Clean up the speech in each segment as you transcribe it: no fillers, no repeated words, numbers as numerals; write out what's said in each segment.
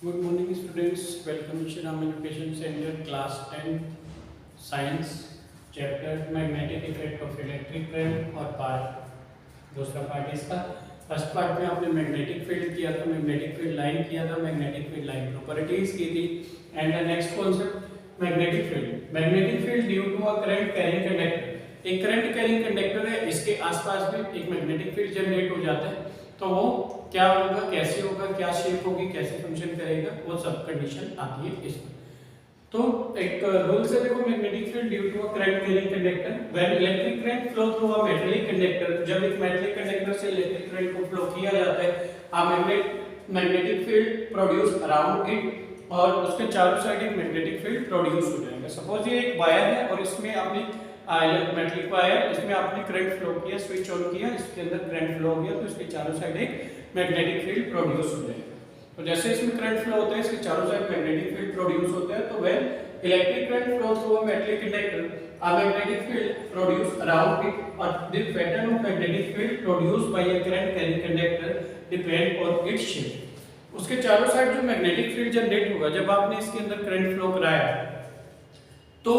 Good morning students, welcome to Shriram Education Center class 10 science chapter magnetic effect of electric current और part दूसरा part इसका। First part में आपने magnetic field किया था, magnetic field line किया था, मैग्नेटिक फील्ड लाइन प्रॉपर्टीज की थी and the next concept magnetic field. Magnetic field due to a current carrying conductor, एक करंट कैरिंग कंडक्टर है, इसके आसपास भी एक मैग्नेटिक फील्ड जनरेट हो जाता है, तो वो क्या होगा, कैसे होगा, क्या शेप होगी, कैसे फंक्शन करेगा, वो सब कंडीशन आती है इसमें। तो एक रूल से देखो, magnetic field due to a current carrying conductor when electric current flow through a metallic conductor, जब एक मेटालिक कंडक्टर से इलेक्ट्रिक करंट को फ्लो किया जाता है, a magnetic field produce around it, और उसके चारों साइड एक मैग्नेटिक फील्ड प्रोड्यूस हो जाएगा। सपोज ये एक वायर है और इसमें आपने मेटालिक वायर, इसमें आपने करंट फ्लो किया, स्विच ऑन किया, इसके अंदर करंट फ्लो हो गया, तो इसके चारों साइड एक मैग्नेटिक फील्ड प्रोड्यूस हो जाएगा। तो जैसे इसमें करंट फ्लो होता है, इसके चारों साइड मैग्नेटिक फील्ड प्रोड्यूस होता है। तो when electric current flow through a metallic conductor, a magnetic field produce around it, और the pattern of magnetic field produced by a current carrying conductor depend on its shape. उसके चारों side जो magnetic field generate होगा जब आपने इसके अंदर current flow कराया, तो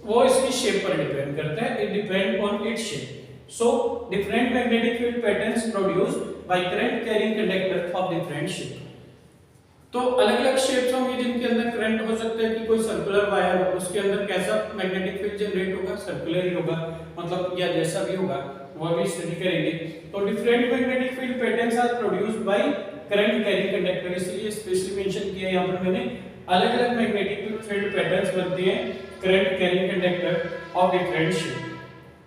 वो इसकी शेप पर डिपेंड करता है, it depend on its shape. So different magnetic field patterns produced by current carrying conductor of different shape. तो अलग-अलग शेप्स होंगे जिनके अंदर करंट हो सकता है कि कोई सर्कुलर वायर हो, उसके अंदर कैसा मैग्नेटिक फील्ड जनरेट होगा, सर्कुलर ही होगा, मतलब या जैसा भी होगा वो भी स्टडी करेंगे। तो different magnetic field patterns are produced by current carrying conductor, इसलिए स्पेशली मेंशन किया यहां पर मैंने, अलग-अलग मैग्नेटिक फील्ड पैटर्न्स बनते हैं current carrying conductor of different shape.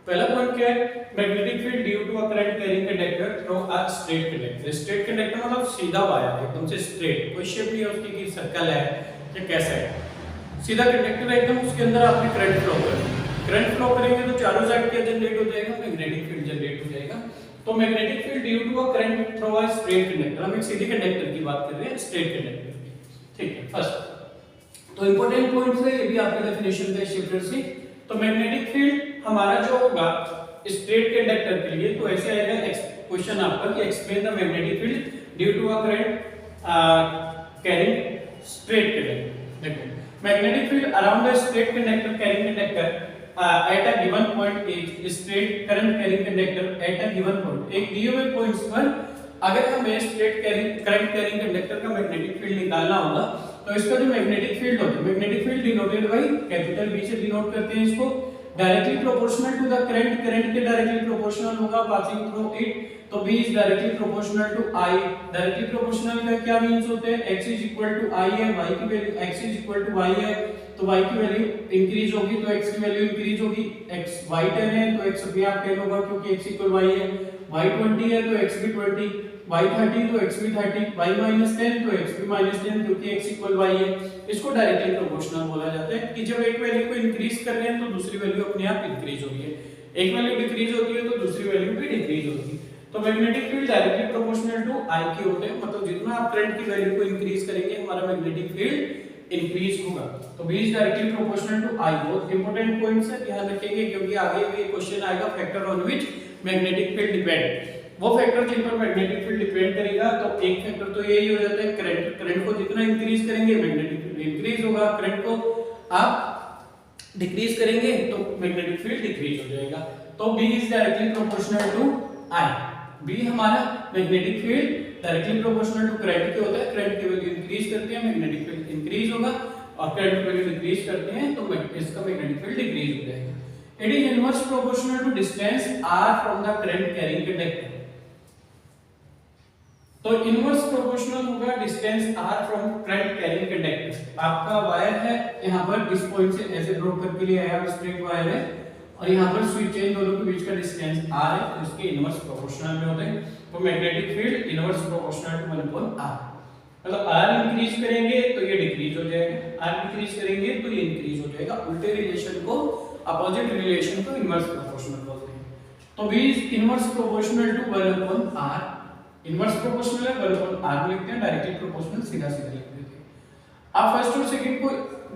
पहला पॉइंट क्या है, magnetic field due to a current carrying conductor through a straight conductor. Straight conductor मतलब सीधा वायर, एकदम से स्ट्रेट, कोई शेप नहीं है उसकी कि सर्कल है या कैसा है, सीधा कंडक्टर है एकदम, उसके अंदर आपने करंट फ्लो करना। करंट फ्लो करेंगे तो चारों साइड क्या जनरेट हो जाएगा, मैग्नेटिक फील्ड जनरेट हो जाएगा। तो magnetic field due to a current through a straight conductor, हम एक सीधे कंडक्टर की बात कर रहे हैं, स्ट्रेट कंडक्टर की, ठीक है। फर्स्ट तो इंपॉर्टेंट पॉइंट्स है, ये भी आपके डेफिनेशन का चैप्टर से। तो मैग्नेटिक फील्ड हमारा जो होगा स्ट्रेट कंडक्टर के लिए, तो ऐसे आएगा क्वेश्चन आपका कि explain the magnetic field due to a current carrying straight conductor. देखो magnetic field around the straight conductor carrying conductor at a given point is straight current carrying conductor at a given point, एक दिए हुए points पर अगर हमें straight current carrying conductor का magnetic field निकालना होगा, तो इसका जो मैग्नेटिक फील्ड होता है, magnetic field denoted by capital B से डिनोट करते हैं इसको, directly proportional to the current, current के डायरेक्टली प्रोपोर्शनल होगा पासिंग थ्रू इट, तो b is directly proportional to i। Directly proportional का क्या मींस होते हैं, x is equal to i है, y की value x is equal to y है, तो y की वैल्यू इंक्रीज होगी तो x की वैल्यू इंक्रीज होगी। x y 10 है तो x भी आप 10 होगा क्योंकि x इक्वल y है, y 20 है तो x भी 20, y 30 तो x भी 30, y minus 10 तो x भी minus 10 क्योंकि x इक्वल y है। इसको डायरेक्टली प्रोपोर्शनल बोला जाता है कि जब एक वैल्यू को इंक्रीज कर रहे हैं तो दूसरी वैल्यू अपने आप इंक्रीज हो रही है, एक वैल्यू डिक्रीज होती है तो दूसरी वैल्यू भी डिक्रीज होती है। तो magnetic field directly proportional to I के होते हैं, मतलब जितना आप करंट की वैल्यू को इंक्रीज करेंगे हमारा मैग्नेटिक फील्ड इंक्रीज होगा। तो B is directly proportional to I। बहुत इंपॉर्टेंट पॉइंट्स है, ध्यान रखेंगे क्योंकि आगे भी क्वेश्चन आएगा factor on which magnetic field depend, वो फैक्टर जिन पर मैग्नेटिक फील्ड डिपेंड करेगा। तो एक फैक्टर तो यही हो जाता है करंट, करंट को जितना इंक्रीज करेंगे मैग्नेटिक फील्ड इंक्रीज होगा, करंट को आप डिक्रीज करेंगे तो मैग्नेटिक फील्ड डिक्रीज हो जाएगा। तो B is directly proportional to I। B हमारा magnetic field directly proportional to current के होता है, करंट की वैल्यू इंक्रीज करते हैं मैग्नेटिक फील्ड इंक्रीज होगा, और करंट की वैल्यू डिक्रीज करते हैं तो इसका मैग्नेटिक फील्ड डिक्रीज हो जाएगा। It is inverse proportional to distance r from the current carrying conductor. तो इनवर्स प्रोपोर्शनल होगा distance r from current carrying conductor. आपका वायर है, यहां पर इस पॉइंट से ऐसे ड्रॉ करके लिए आया, स्ट्रेट वायर है और यहां पर स्विच चेन दोनों के बीच का डिस्टेंस r है, तो इसके इनवर्स प्रोपोर्शनल में होता है। तो magnetic field inverse proportional to 1/r, मतलब r इंक्रीज करेंगे तो ये डिक्रीज हो जाएगा, r डिक्रीज करेंगे तो ये इंक्रीज हो जाएगा। उल्टे रिलेशन को, अपोजिट रिलेशन को इनवर्स प्रोपोर्शनल बोलते हैं। तो b is inverse proportional to 1/r, inverse proportional है 1/r लिखते हैं, डायरेक्टली प्रोपोर्शनल सीधा सीधा लिख देते हैं। अब फर्स्ट और सेकंड को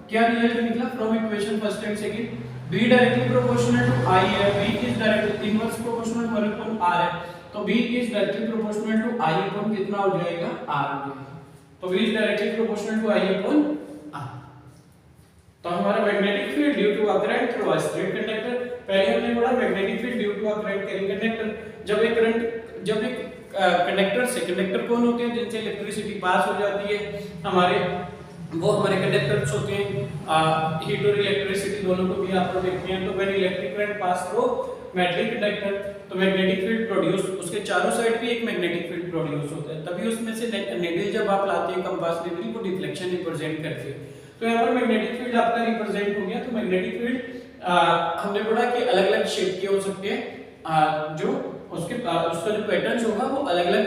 क्या रिजल्ट निकला from equation first and second, b directly proportional to I है, b is directly inverse proportional 1/r है, तो b is directly proportional to I upon कितना हो जाएगा r हो जाएगा। तो V is directly proportional to I upon R। तो हमारा magnetic field due to a current through a straight conductor, पहले हमने पढ़ा magnetic field due to a current carrying conductor. जब एक कंडक्टर से, कंडक्टर कौन होते हैं जिनसे इलेक्ट्रिसिटी पास हो जाती है, वो हमारे कंडक्टर्स होते हैं, हीट और इलेक्ट्रिसिटी दोनों को भी आप लोग देखते हैं। तो when electric current pass through metallic conductor, तो मैग्नेटिक फील्ड प्रोड्यूस, उसके चारों साइड भी एक मैग्नेटिक फील्ड प्रोड्यूस होता है, तभी उसमें से नीडल जब आप लाते हैं कंपास नीडल को डिफ्लेक्शन रिप्रेजेंट करती है। तो यहाँ पर मैग्नेटिक फील्ड आपका रिप्रेजेंट हो गया। तो मैग्नेटिक फील्ड हमने पढ़ा कि अलग अलग शेप के हो सकते हैं, जो उसका जो पैटर्न होगा वो अलग अलग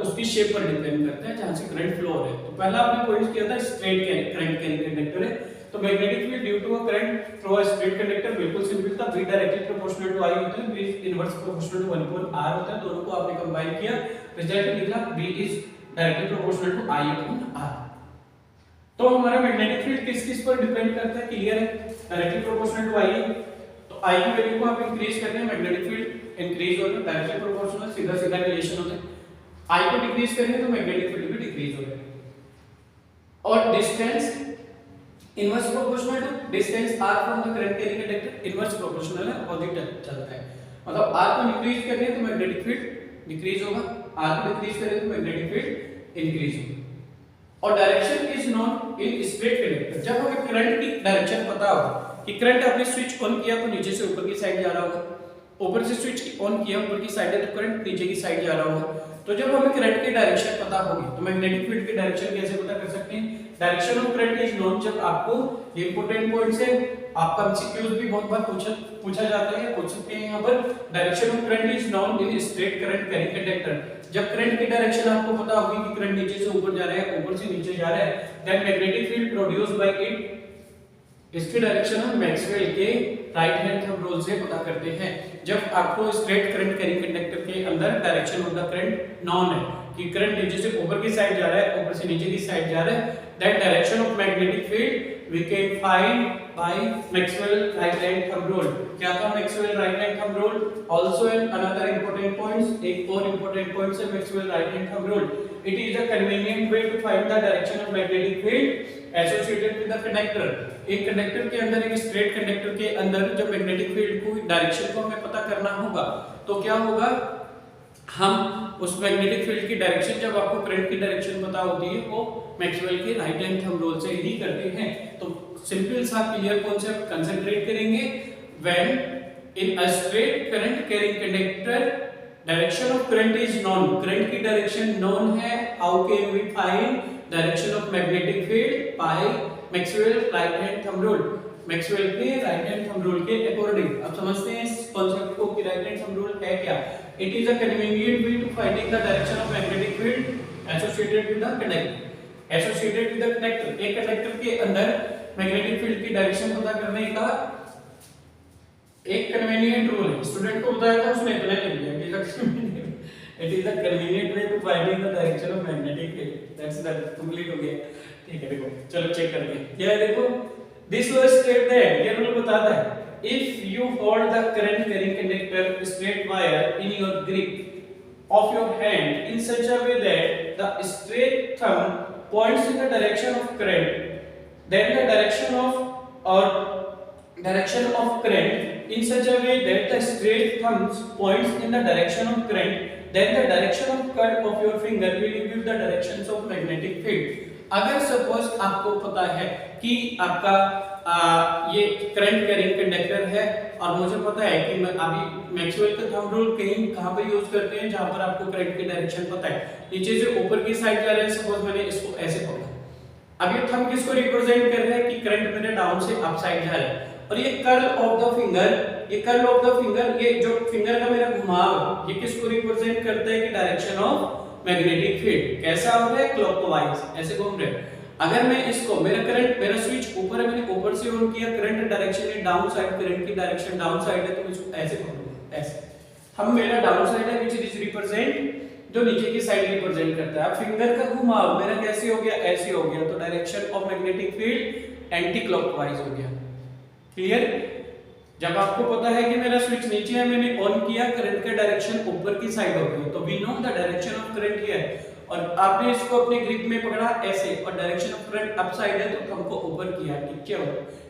उसकी शेप पर डिपेंड करता है जहां से करंट फ्लो हो रहा है। तो पहला आपने पॉइंट किया था स्ट्रेट करंट कैरिंग कंडक्टर है, तो magnetic field due to a current through a straight conductor बिल्कुल सिंपल था, V directly proportional to I होता है, V inverse proportional to 1/r होता है, दोनों को आपने कंबाइन किया, रिजल्ट निकला V is directly proportional to I upon R। तो हमारा मैग्नेटिक फील्ड किस किस पर डिपेंड करता है, क्लियर है, डायरेक्टली प्रोपोर्शनल टू I, तो I की वैल्यू को आप इंक्रीज करते हैं, मैग्नेटिक फील्ड इंक्रीज होता है, डायरेक्टली प्रोपोर्शनल सीधा सीधा रिलेशन होता है। I को डिक्रीज करेंगे तो मैग्नेटिक फील्ड भी डिक्रीज हो जाएगा। और distance inverse proportional to distance r from the current carrying conductor, inverse proportional है, अपोजिट चलता है, मतलब r को इंक्रीज करें तो मैग्नेटिक फील्ड डिक्रीज होगा, r को डिक्रीज करें तो मैग्नेटिक फील्ड इंक्रीज होगा। और direction is known in straight conductor, जब हमें करंट की डायरेक्शन पता हो कि करंट आपने स्विच ऑन किया तो नीचे से ऊपर की साइड जा रहा होगा, ऊपर से स्विच ऑन किया ऊपर की साइड है तो करंट नीचे की साइड जा रहा होगा। तो जब हमें करंट की डायरेक्शन पता होगी तो मैग्नेटिक फील्ड की डायरेक्शन कैसे पता कर सकते हैं, direction of current is known. जब आपको ये इंपॉर्टेंट पॉइंट्स है, आपका एमसीक्यूज भी बहुत बार पूछा जाता है, पूछ सकते हैं यहाँ पर, direction of current is known in straight current carrying conductor. जब करंट की डायरेक्शन आपको पता होगी कि करंट नीचे से ऊपर जा रहा है, ऊपर से नीचे जा रहा है, then magnetic field produced by it, इसकी डायरेक्शन हम मैक्सवेल के राइट हैंड थंब रूल से पता करते हैं। जब आपको स्ट्रेट करंट कैरिंग कंडक्टर के अंदर direction of the current non है कि करंट नीचे से ऊपर की साइड जा रहा है, ऊपर से नीचे की साइड जा रहा है, that direction of magnetic field we can find by Maxwell right hand thumb rule. क्या था Maxwell right hand thumb rule? Also an another important points, एक और इंपॉर्टेंट पॉइंट्स है Maxwell right hand thumb rule. It is a convenient way to find the direction of magnetic field associated with the conductor. एक conductor के अंदर, एक straight conductor के अंदर जब मैग्नेटिक फील्ड को डायरेक्शन को हमें पता करना होगा तो क्या होगा, हम उस मैग्नेटिक फील्ड की डायरेक्शन, जब आपको करंट की डायरेक्शन पता होती है वो मैक्सवेल के राइट हैंड थंब रूल से ही करते हैं। तो सिंपल सा क्लियर कॉन्सेप्ट कंसंट्रेट करेंगे, when in a straight current carrying conductor direction of current is known, current की डायरेक्शन नोन है, how can we find direction of magnetic field by Maxwell right hand thumb rule, Maxwell के right hand thumb rule के according. अब समझते हैं इस concept को कि राइट हैंड थंब रूल है क्या। It is a convenient way to finding the direction of magnetic field associated with the conductor, associated with the conductor. एक कंडक्टर के अंदर मैग्नेटिक फील्ड की डायरेक्शन पता करने का एक कन्वीनिएंट रूल है, स्टूडेंट को बताया था उसने इतना लिख दिया, it is a convenient way to finding the direction of magnetic field. That complete हो गया, ठीक है। देखो चलो चेक करते हैं क्या है। देखो दिस लॉ स्टेट दैट, ये रूल बताता है, if you hold the current carrying conductor straight wire in your grip of your hand in such a way that the straight thumb points in the direction of current, then the direction of current in such a way that the straight thumb points in the direction of current, then the direction of cut of your finger will give the directions of magnetic field। अगर suppose आपको पता है कि आपका ये current carrying conductor है और मुझे पता है कि मैं अभी मैक्सवेल का थंब रूल कहां पे यूज करते हैं, जहां पर आपको करंट की डायरेक्शन पता है, नीचे से ऊपर की साइड जा रहा है, सपोज मैंने इसको ऐसे पकड़ा, अब ये थंब किसको रिप्रेजेंट कर रहा है कि करंट मेरे डाउन से अप साइड जा रहा है, और ये कर्ल ऑफ द फिंगर, ये कर्ल ऑफ द फिंगर, ये जो फिंगर का मेरा घुमाव, ये किसको रिप्रेजेंट करता है कि डायरेक्शन ऑफ मैग्नेटिक फील्ड कैसा हो रहा है, क्लॉकवाइज ऐसे घूम रहा है। अगर मैं इसको, मेरा करंट, मेरा स्विच ऊपर है, मैंने ऊपर से ऑन किया, करंट डायरेक्शन है डाउन साइड, करंट की डायरेक्शन डाउन साइड है, तो मैं इसको ऐसे पकड़ूंगा, ऐसे। हम मेरा डाउन साइड है व्हिच इज रिप्रेजेंट जो नीचे की साइड रिप्रेजेंट करता है। अब फिंगर का घुमाव मेरा कैसे हो गया, ऐसे हो गया, तो direction of magnetic field anti clockwise हो गया। क्लियर? जब आपको पता है कि मेरा स्विच नीचे है, मैंने ऑन किया, करंट का डायरेक्शन ऊपर की साइड हो गया, तो we know the direction of current here. और आपने इसको अपने ग्रिप में पकड़ा ऐसे और direction of current up side है तो हमको ऊपर किया, ठीक क्या हो,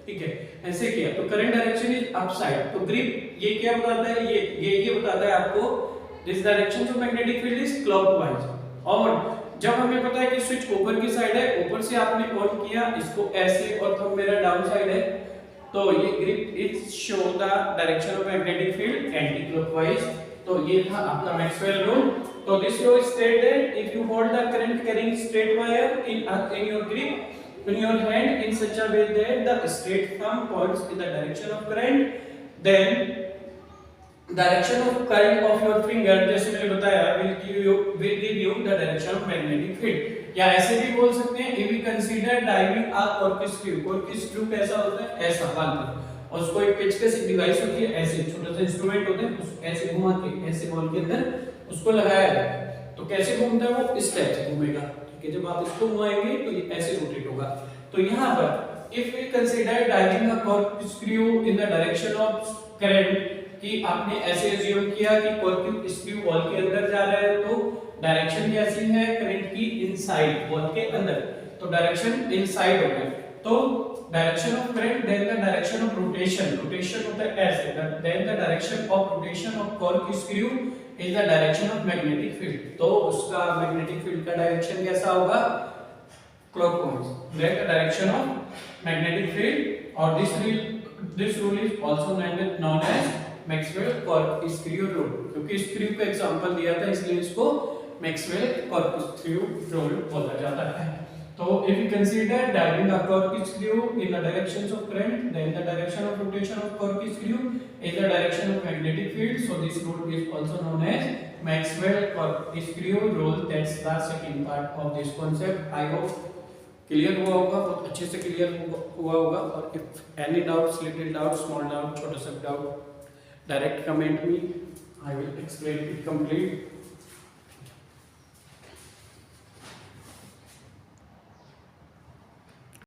ठीक है, ऐसे किया तो current direction is up side. तो ग्रिप ये क्या बताता है, ये बताता है आपको this direction of magnetic field is clockwise. और जब हमें पता है कि स्विच ऊपर की साइड है, ऊपर से आपने ऑन किया इसको ऐसे और थंब मेरा डाउन साइड है, तो ये grip is show the direction of magnetic field anti clockwise. तो ये था आपका मैक्सवेल रूल। तो this law stated if you hold the current carrying straight wire in your grip in your hand in such a way that the straight thumb points in the direction of current, then direction of current of your finger जैसे मैंने बताया will give you the direction of magnetic field। या ऐसे भी बोल सकते हैं if we consider driving a corkscrew कैसा होता है, ऐसा बाल पे, और उसको एक पेचकस डिवाइस होती है, ऐसे छोटा सा इंस्ट्रूमेंट होता है, उसको ऐसे घुमा के ऐसे बॉल के अंदर उसको लगाया जाए तो कैसे घूमता है वो, इस टाइप से घूमेगा, ठीक है। जब आप इसको घुमाएंगे तो ये ऐसे रोटेट होगा। तो यहाँ पर if we consider driving a corkscrew in the direction of current, कि आपने ऐसे अज्यूम किया कि कॉर्कस्क्रू बॉल के अंदर जा रहा है तो डायरेक्शन कैसी है करंट की, इनसाइड बॉल के अंदर, तो डायरेक्शन इनसाइड हो गया। तो direction of current then the direction of rotation होता है ऐसे, then the direction of rotation of corkscrew is the direction of magnetic field. तो उसका मैग्नेटिक फील्ड का डायरेक्शन कैसा होगा, clockwise, then the direction of magnetic field. और this rule is also known as Maxwell corkscrew rule, क्योंकि screw का example दिया था इसलिए इसको मैक्सवेल कॉर्कस्क्रू रूल बोला जाता है। तो if you consider driving a corkscrew in the directions of current, then the direction of rotation of corkscrew is the direction of magnetic field. So this rule is also known as Maxwell corkscrew rule. That's the second part of this concept. I hope clear हुआ होगा, बहुत अच्छे से clear हुआ होगा। और if any doubts, little doubt, small doubt, छोटा सा doubt, direct comment me. I will explain it complete.